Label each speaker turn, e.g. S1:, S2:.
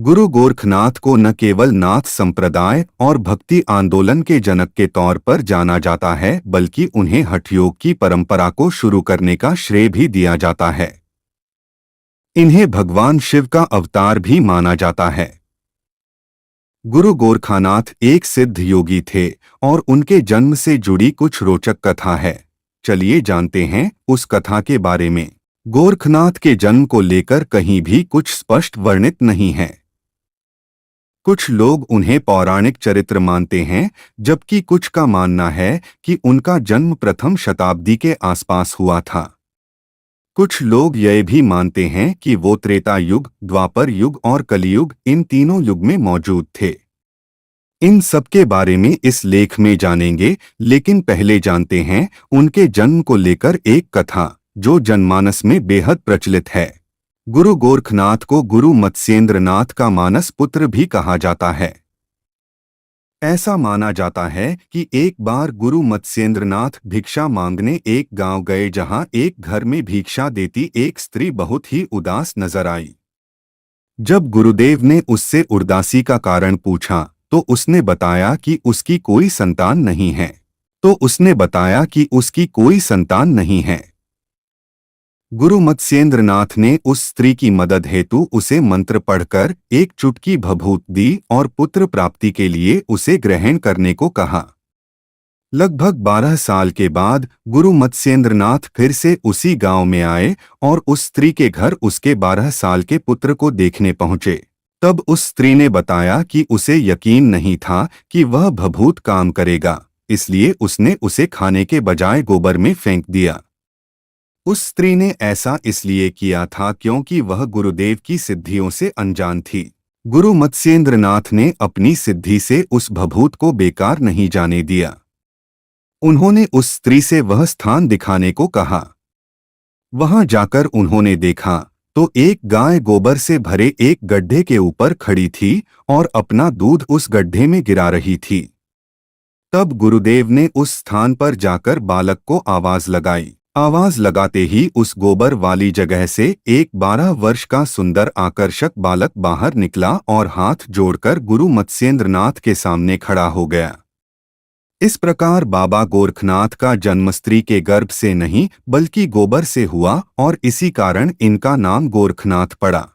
S1: गुरु गोरखनाथ को न केवल नाथ संप्रदाय और भक्ति आंदोलन के जनक के तौर पर जाना जाता है, बल्कि उन्हें हठयोग की परंपरा को शुरू करने का श्रेय भी दिया जाता है। इन्हें भगवान शिव का अवतार भी माना जाता है। गुरु गोरखानाथ एक सिद्ध योगी थे और उनके जन्म से जुड़ी कुछ रोचक कथा है। चलिए जानते हैं उस कथा के बारे में। गोरखनाथ के जन्म को लेकर कहीं भी कुछ स्पष्ट वर्णित नहीं है। कुछ लोग उन्हें पौराणिक चरित्र मानते हैं, जबकि कुछ का मानना है कि उनका जन्म प्रथम शताब्दी के आसपास हुआ था। कुछ लोग यह भी मानते हैं कि वो त्रेता युग, द्वापर युग और कलियुग, इन तीनों युग में मौजूद थे। इन सब के बारे में इस लेख में जानेंगे, लेकिन पहले जानते हैं उनके जन्म को लेकर एक कथा जो जनमानस में बेहद प्रचलित है। गुरु गोरखनाथ को गुरु मत्स्येंद्रनाथ का मानस पुत्र भी कहा जाता है। ऐसा माना जाता है कि एक बार गुरु मत्स्येंद्रनाथ भिक्षा मांगने एक गांव गए, जहां एक घर में भिक्षा देती एक स्त्री बहुत ही उदास नजर आई। जब गुरुदेव ने उससे उदासी का कारण पूछा तो उसने बताया कि उसकी कोई संतान नहीं है। गुरु मत्स्येंद्रनाथ ने उस स्त्री की मदद हेतु उसे मंत्र पढ़कर एक चुटकी भभूत दी और पुत्र प्राप्ति के लिए उसे ग्रहण करने को कहा। लगभग 12 साल के बाद गुरु मत्स्येंद्रनाथ फिर से उसी गांव में आए और उस स्त्री के घर उसके 12 साल के पुत्र को देखने पहुंचे। तब उस स्त्री ने बताया कि उसे यकीन नहीं था कि वह भभूत काम करेगा, इसलिए उसने उसे खाने के बजाय गोबर में फेंक दिया। उस स्त्री ने ऐसा इसलिए किया था क्योंकि वह गुरुदेव की सिद्धियों से अनजान थी। गुरु मत्स्येंद्रनाथ ने अपनी सिद्धि से उस भभूत को बेकार नहीं जाने दिया। उन्होंने उस स्त्री से वह स्थान दिखाने को कहा। वहां जाकर उन्होंने देखा तो एक गाय गोबर से भरे एक गड्ढे के ऊपर खड़ी थी और अपना दूध उस गड्ढे में गिरा रही थी। तब गुरुदेव ने उस स्थान पर जाकर बालक को आवाज लगाई। आवाज लगाते ही उस गोबर वाली जगह से एक 12 वर्ष का सुंदर आकर्षक बालक बाहर निकला और हाथ जोड़कर गुरु मत्स्येंद्रनाथ के सामने खड़ा हो गया। इस प्रकार बाबा गोरखनाथ का जन्म स्त्री के गर्भ से नहीं बल्कि गोबर से हुआ और इसी कारण इनका नाम गोरखनाथ पड़ा।